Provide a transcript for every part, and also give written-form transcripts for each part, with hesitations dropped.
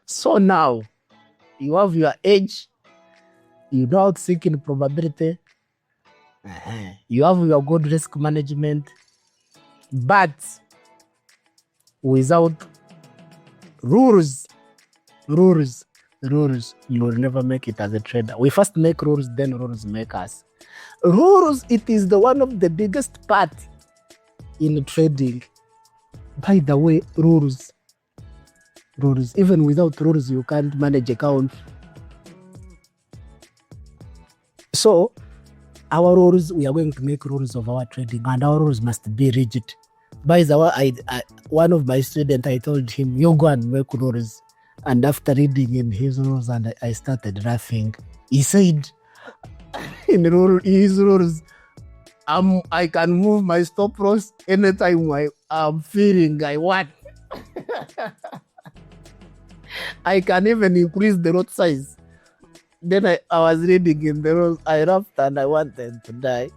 So now you have your age, you know how to think in probability, you have your good risk management, but without rules, you will never make it as a trader. We first make rules, then rules make us. Rules, it is the one of the biggest part in trading. By the way, rules, even without rules, you can't manage account. So our rules, we are going to make rules of our trading, and our rules must be rigid. By the way, one of my students, I told him, you go and make rules. And after reading in his rules, and I started laughing. He said, in his rules, I can move my stop loss anytime I'm feeling I want. I can even increase the lot size. Then I was reading in the rules, I laughed and I wanted to die.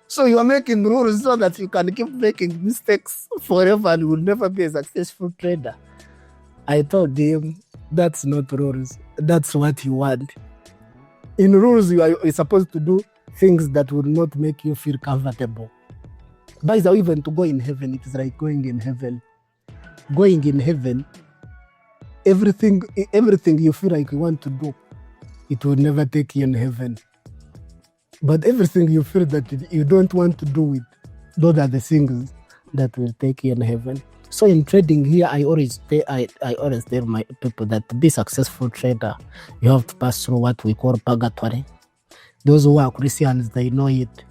So you are making rules so that you can keep making mistakes forever and you will never be a successful trader. I told him, that's not rules. That's what you want. In rules, you're supposed to do things that will not make you feel comfortable. By the way, even to go in heaven, it is like going in heaven. Going in heaven, everything you feel like you want to do, it will never take you in heaven. But everything you feel that you don't want to do it, those are the things that will take you in heaven. So in trading here, I always tell my people that to be a successful trader, you have to pass through what we call purgatory. Those who are Christians, they know it.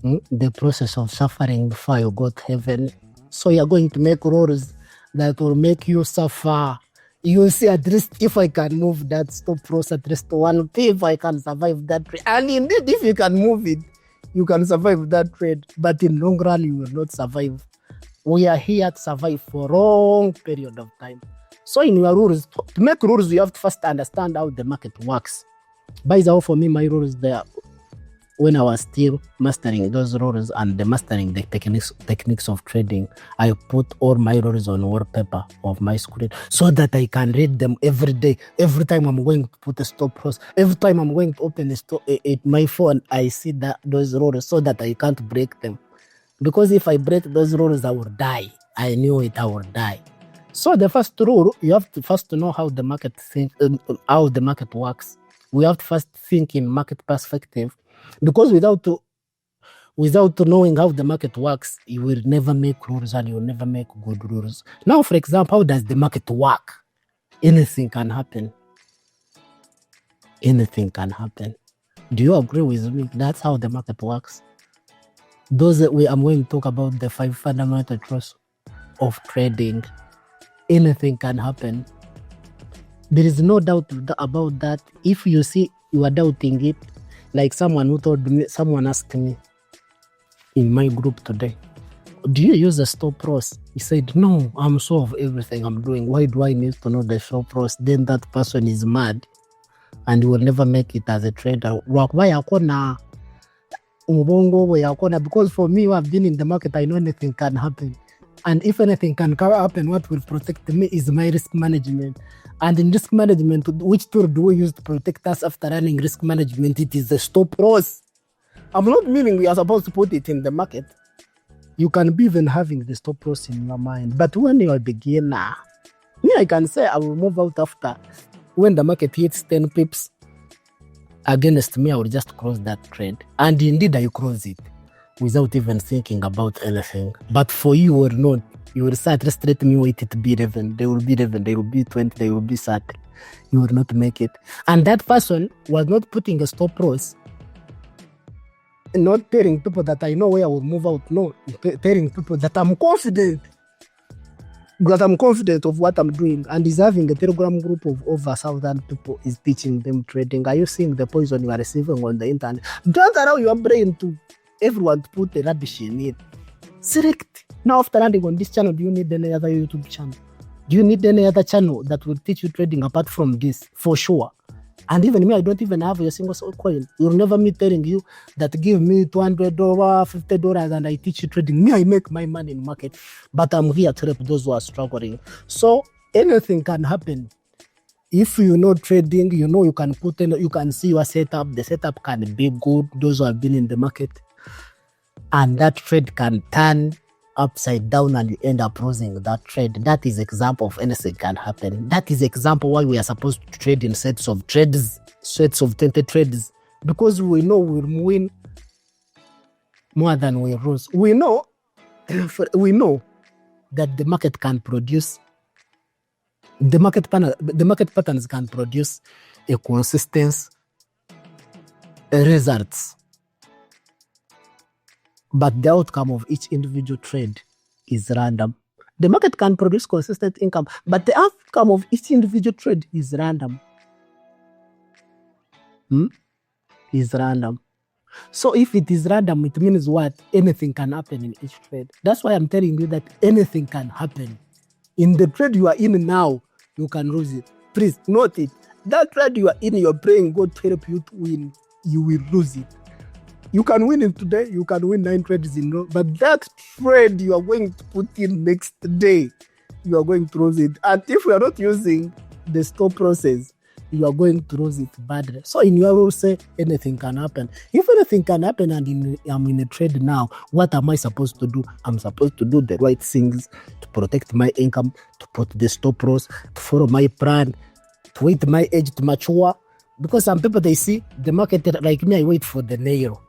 The process of suffering before you go to heaven. So you're going to make rules that will make you suffer. You see, at least if I can move that stop loss at least to 1 P, if I can survive that trade. And indeed, if you can move it, you can survive that trade. But in long run, you will not survive. We are here to survive for a long period of time. So in your rules, to make rules, you have to first understand how the market works. By the way, for me, my rules there, when I was still mastering those rules and mastering the techniques of trading, I put all my rules on wallpaper of my screen so that I can read them every day. Every time I'm going to put a stop loss, every time I'm going to open my phone, I see those rules so that I can't break them. Because if I break those rules, I will die. I knew it, I will die. So the first rule, you have to first know how the market how the market works. We have to first think in market perspective. Because without knowing how the market works, you will never make rules and you will never make good rules. Now, for example, how does the market work? Anything can happen. Anything can happen. Do you agree with me? That's how the market works. I'm going to talk about the 5 fundamental truths of trading. Anything can happen. There is no doubt about that. If you see you are doubting it, like someone asked me in my group today, do you use the stop loss? He said, no, I'm sure of everything I'm doing. Why do I need to know the stop loss? Then that person is mad and will never make it as a trader. Because for me, who have been in the market, I know anything can happen. And if anything can happen, what will protect me is my risk management. And in risk management, which tool do we use to protect us after running risk management? It is the stop loss. I'm not meaning we are supposed to put it in the market. You can be even having the stop loss in your mind. But when you're a beginner, I can say I will move out after. When the market hits 10 pips against me, I will just close that trade. And indeed, I close it without even thinking about anything. But for you or not, you will start straight me wait it to be 11. They will be 11, they will be 20, they will be 30. You will not make it. And that person was not putting a stop loss. Not telling people that I know where I will move out. No, telling people that I'm confident. That I'm confident of what I'm doing. And is having a Telegram group of over 1,000 people is teaching them trading. Are you seeing the poison you are receiving on the internet? Don't allow your brain to everyone to put the rubbish in it. Select. Now after landing on this channel, do you need any other YouTube channel? Do you need any other channel that will teach you trading apart from this? For sure. And even me, I don't even have a single coin. You'll never me telling you that give me $200, $50 and I teach you trading. Me, I make my money in market. But I'm here to help those who are struggling. So anything can happen. If you know trading, you can put in, you can see your setup. The setup can be good. Those who have been in the market, and that trade can turn upside down and you end up losing that trade. That is example of anything can happen. That is example why we are supposed to trade in sets of trades, sets of 20 trades, because we know we'll win more than we lose. We know that the market can produce, the market patterns can produce a consistent results. But the outcome of each individual trade is random. The market can produce consistent income, but the outcome of each individual trade is random. Is random. So if it is random, it means what? Anything can happen in each trade. That's why I'm telling you that anything can happen. In the trade you are in now, you can lose it. Please note it. That trade you are in, you're praying God to help you to win. You will lose it. You can win it today, you can win 9 trades in a row, but that trade you are going to put in next day, you are going to lose it. And if you are not using the stop process, you are going to lose it badly. So in your will say anything can happen. If anything can happen and I'm in a trade now, what am I supposed to do? I'm supposed to do the right things to protect my income, to put the stop loss, to follow my plan, to wait my age to mature. Because some people, they see the market like me, I wait for the nail.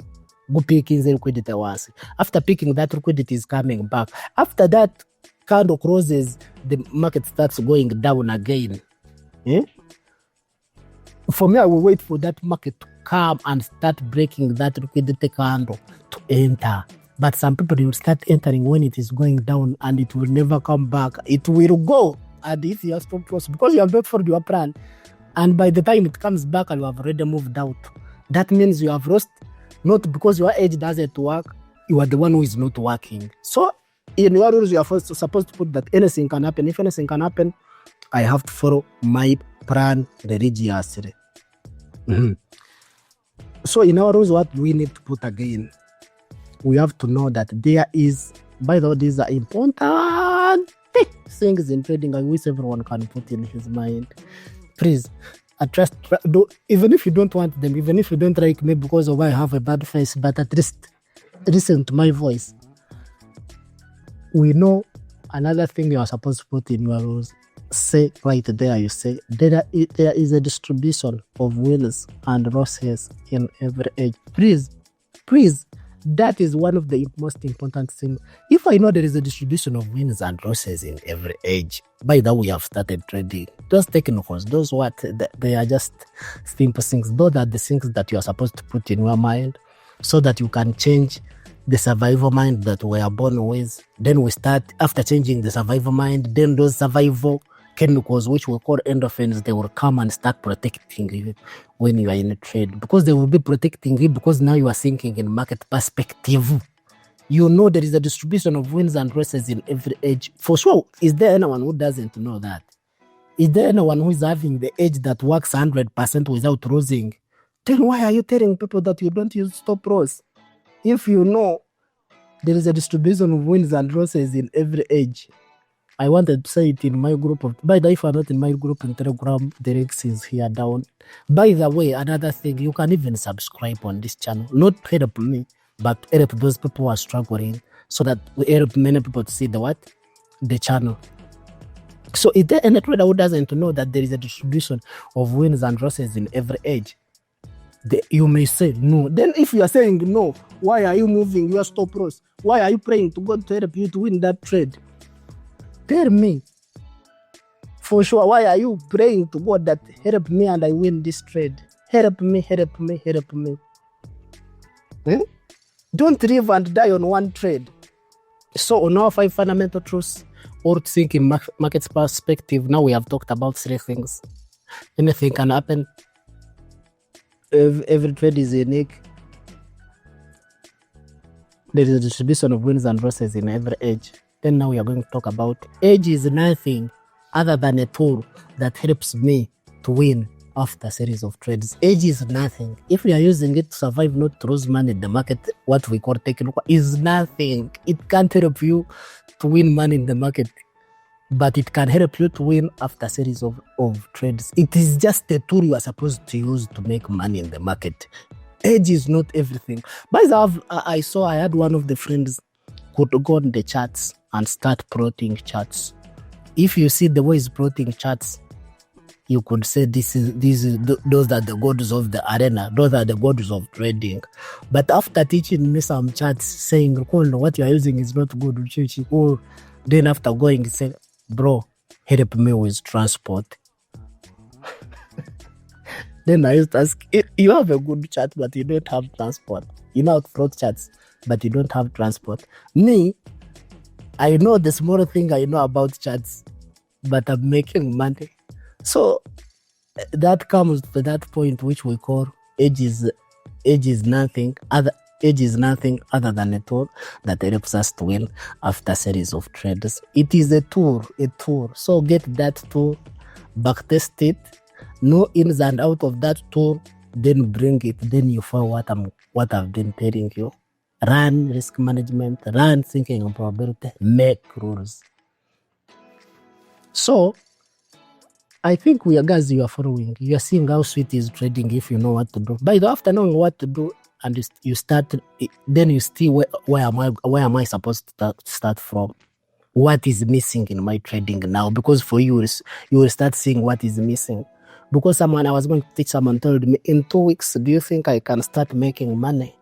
Go picking the liquidity once. After picking, that liquidity is coming back. After that candle closes, the market starts going down again. For me, I will wait for that market to come and start breaking that liquidity candle to enter. But some people, will start entering when it is going down and it will never come back. It will go. And if you are stop loss, because you have not followed your plan, and by the time it comes back, you have already moved out. That means you have lost. Not because your age doesn't work, you are the one who is not working. So in your rules, you are supposed to put that anything can happen. If anything can happen, I have to follow my plan religiously. So in our rules, what we need to put again, we have to know that there is, by the way, these are important things in trading. I wish everyone can put in his mind. Please. Even if you don't want them, even if you don't like me because of I have a bad face, but at least listen to my voice. We know another thing you are supposed to put in your rules. Say right there, you say there is a distribution of wins and losses in every age. Please, that is one of the most important things. If I know there is a distribution of wins and losses in every age, by the way, we have started trading. Those technicals, those they are just simple things. Those are the things that you are supposed to put in your mind so that you can change the survival mind that we are born with. Then we start, after changing the survival mind, then those survival chemicals, which we call endorphins, they will come and start protecting you when you are in a trade, because they will be protecting you because now you are thinking in market perspective. You know there is a distribution of wins and losses in every age. For sure, is there anyone who doesn't know that? Is there anyone who is having the age that works 100% without losing? Then why are you telling people that you don't use stop loss? If you know there is a distribution of wins and losses in every age. I wanted to say it in my group by the way, if you are not in my group in Telegram, the links is here down. By the way, another thing, you can even subscribe on this channel. Not help me, but help those people who are struggling, so that we help many people to see the channel. So is there any trader who doesn't know that there is a distribution of wins and losses in every age? You may say no. Then if you are saying no, why are you moving your stop loss? Why are you praying to God to help you to win that trade? Tell me. For sure, why are you praying to God that help me and I win this trade? Help me. Don't live and die on one trade. So on our 5 fundamental truths, or think in market perspective, now we have talked about 3 things. Anything can happen. Every trade is unique. There is a distribution of wins and losses in every age. Then now we are going to talk about age is nothing other than a tool that helps me to win after a series of trades. Age is nothing. If we are using it to survive, not to lose money in the market, what we call technical, is nothing. It can't help you to win money in the market. but it can help you to win after a series of trades. It is just a tool you are supposed to use to make money in the market. Age is not everything. But I had one of the friends could go on the charts and start plotting charts. If you see the way he's plotting charts, you could say those are the gods of the arena, those are the gods of trading. But after teaching me some charts, saying, what you are using is not good, then after going, he said, bro, help me with transport. Then I used to ask, you have a good chart, but you don't have transport. You know how to plot charts, but you don't have transport. Me, I know the small thing I know about charts, but I'm making money. So that comes to that point which we call age is nothing other than a tool that helps us to win after a series of trades. It is a tool. So get that tool, backtest it, know ins and out of that tool, then bring it. Then you follow what I've been telling you. Run risk management, run thinking on probability, make rules. So I think you are following. You are seeing how sweet is trading if you know what to do. By the way, after knowing what to do and you start, then you see where am I supposed to start from? What is missing in my trading now? Because for you will start seeing what is missing. Because I was going to teach someone told me, in 2 weeks, do you think I can start making money?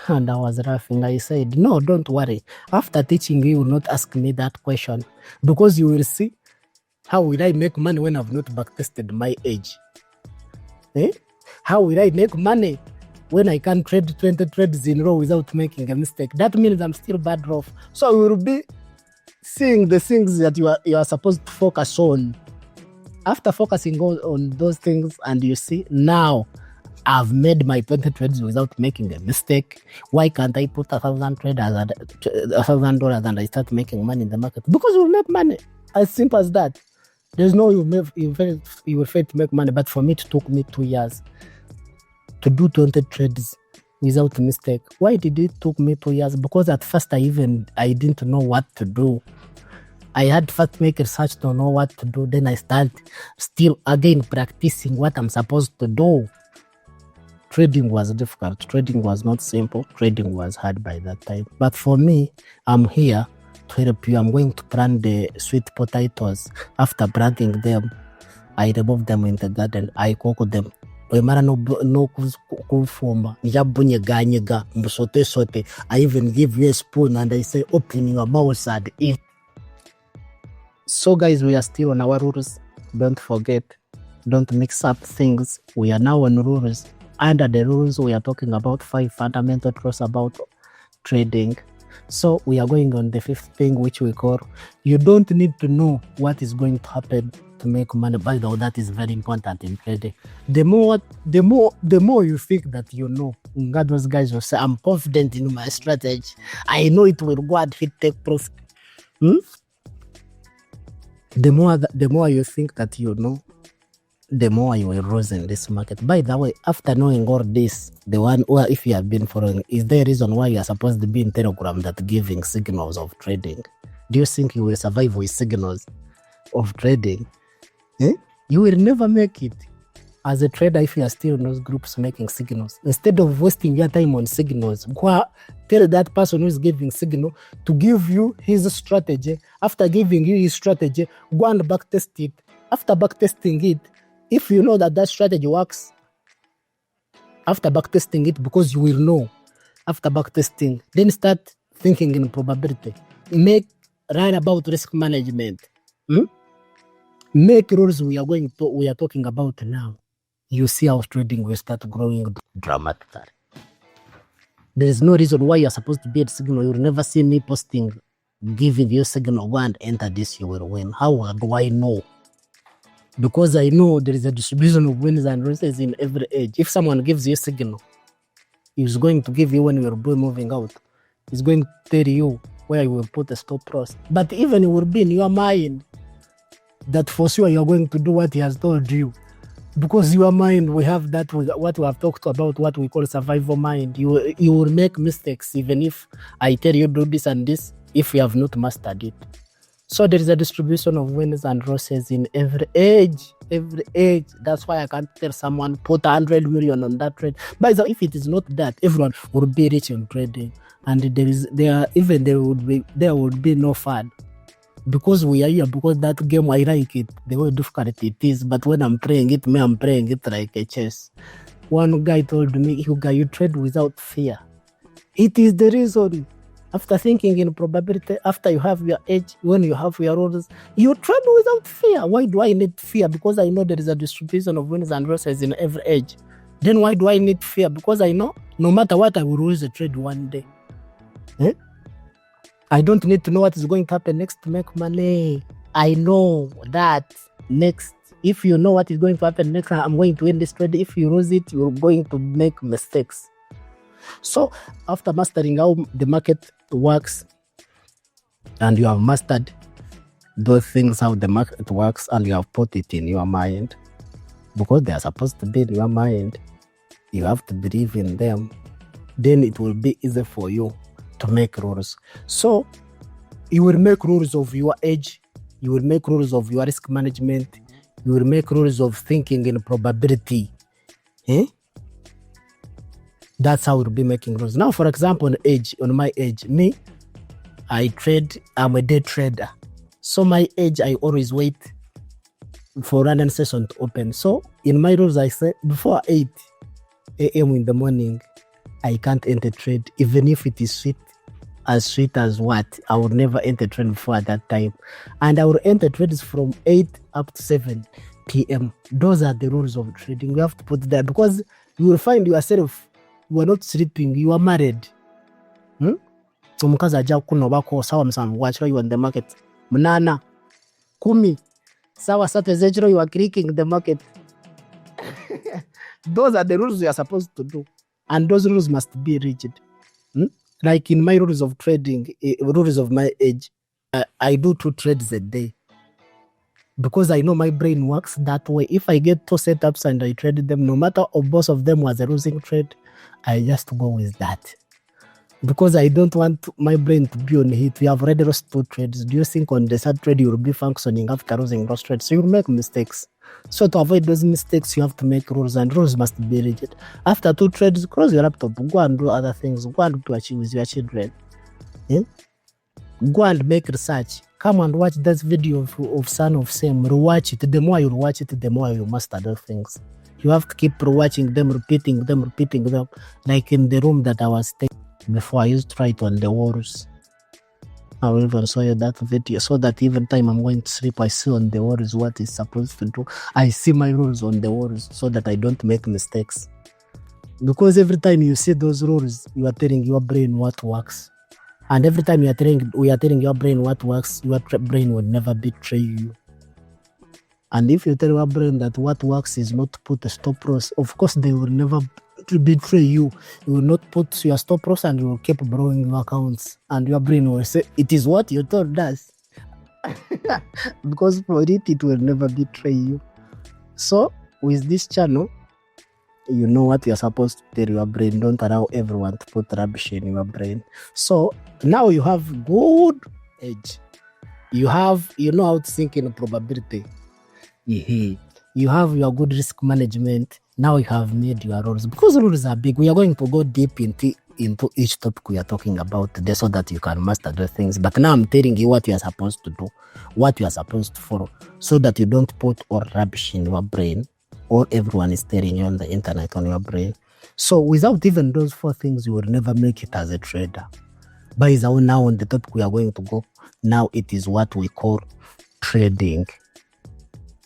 And I was laughing. I said, no, don't worry. After teaching you will not ask me that question, because you will see, how will I make money when I've not backtested my age? How will I make money when I can trade 20 trades in a row without making a mistake? That means I'm still bad off. So we will be seeing the things that you are supposed to focus on. After focusing on those things, and you see, now I've made my 20 trades without making a mistake. Why can't I put $1,000 and I start making money in the market? Because you will make money. As simple as that. There's no you will fail to make money. But for me, it took me 2 years to do 20 trades without a mistake. Why did it took me 2 years? Because at first I didn't know what to do. I had to first make research to know what to do. Then I started still again practicing what I'm supposed to do. Trading was difficult. Trading was not simple. Trading was hard by that time. But for me, I'm here to help you. I'm going to plant the sweet potatoes. After planting them, I remove them in the garden. I cook them. I even give you a spoon and I say, open your mouth and eat. So guys, we are still on our rules. Don't forget, don't mix up things. We are now on rules. Under the rules, we are talking about 5 fundamental truths about trading. So we are going on the 5th thing, which we call, you don't need to know what is going to happen to make money. By the way, that is very important in trading. The more you think that you know, those guys will say, I'm confident in my strategy. I know it will go and take profit. The more you think that you know, the more you will rise in this market. By the way, after knowing all this, the one, or if you have been following, is there a reason why you are supposed to be in Telegram that giving signals of trading? Do you think you will survive with signals of trading? You will never make it. As a trader, if you are still in those groups making signals, instead of wasting your time on signals, go tell that person who is giving signal to give you his strategy. After giving you his strategy, go and backtest it. After backtesting it, if you know that strategy works, after backtesting it, because you will know after backtesting, then start thinking in probability. Run about risk management. Make rules we are talking about now. You see how trading will start growing dramatically. There is no reason why you are supposed to be at signal. You will never see me posting, giving you signal, go and enter this, you will win. How do I know? Because I know there is a distribution of wins and losses in every age. If someone gives you a signal, he's going to give you when you are moving out. He's going to tell you where you will put a stop loss. But even it will be in your mind that for sure you are going to do what he has told you. Because your mind, we have that, what we have talked about, what we call survival mind. You will make mistakes even if I tell you do this and this, if you have not mastered it. So there is a distribution of winners and losses in every age. That's why I can't tell someone put 100 million on that trade. But if it is not that, everyone would be rich on trading, and there would be no fun. Because we are here, because that game I like it, the way difficult it is. But when I'm playing it like a chess. One guy told me, you trade without fear. It is the reason. After thinking in probability, after you have your edge, when you have your rules, you trade without fear. Why do I need fear? Because I know there is a distribution of winners and losses in every edge. Then why do I need fear? Because I know no matter what, I will lose the trade one day. I don't need to know what is going to happen next to make money. I know that next. If you know what is going to happen next, I'm going to win this trade. If you lose it, you're going to make mistakes. So after mastering how the market works, and you have mastered those things, how the market works, and you have put it in your mind, because they are supposed to be in your mind, you have to believe in them, then it will be easy for you to make rules. So you will make rules of your age, you will make rules of your risk management, you will make rules of thinking in probability. That's how we'll be making rules. Now, for example, on my age, me, I'm a day trader. So my age, I always wait for random session to open. So in my rules, I say before 8 a.m. in the morning, I can't enter trade, even if it is sweet as what, I will never enter trade before that time. And I will enter trades from 8 up to 7 p.m. Those are the rules of trading. You have to put that, because you will find yourself, you are not sleeping, you are married. Omukazi ajja kukunobako sawa musanvu gwakiro, you are in the market. Munana, 10, sawa 3 ez'ekiro, you are clicking the market. Those are the rules you are supposed to do. And those rules must be rigid. Like in my rules of trading, rules of my age, I do 2 trades a day. Because I know my brain works that way. If I get 2 setups and I trade them, no matter if both of them was a losing trade, I just go with that. Because I don't want my brain to be on hit. We have already lost 2 trades. Do you think on the 3rd trade you will be functioning after losing those trades? So you'll make mistakes. So to avoid those mistakes, you have to make rules, and rules must be rigid. After 2 trades, close your laptop, go and do other things, go and do achieve with your children. Go and make research. Come and watch this video of Son of Sam. Rewatch it. The more you watch it, the more you master those things. You have to keep rewatching them, repeating them. Like in the room that I was staying before, I used to write on the walls. I will even show you that video, so that even time I'm going to sleep, I see on the walls what is supposed to do. I see my rules on the walls so that I don't make mistakes. Because every time you see those rules, you are telling your brain what works. And every time we are telling your brain what works, your brain will never betray you. And if you tell your brain that what works is not to put a stop loss, of course they will never betray you. You will not put your stop loss, and you will keep borrowing your accounts. And your brain will say, it is what you told us. Because for it will never betray you. So with this channel, you know what you're supposed to tell your brain. Don't allow everyone to put rubbish in your brain. So now you have good edge. You know how to think in probability. You have your good risk management. Now you have made your rules. Because rules are big, we are going to go deep into each topic we are talking about today, so that you can master the things. But now I'm telling you what you are supposed to do, what you are supposed to follow, so that you don't put all rubbish in your brain, or everyone is telling you on the internet on your brain. So without even those 4 things, you will never make it as a trader. But now on the topic we are going to go, now it is what we call trading.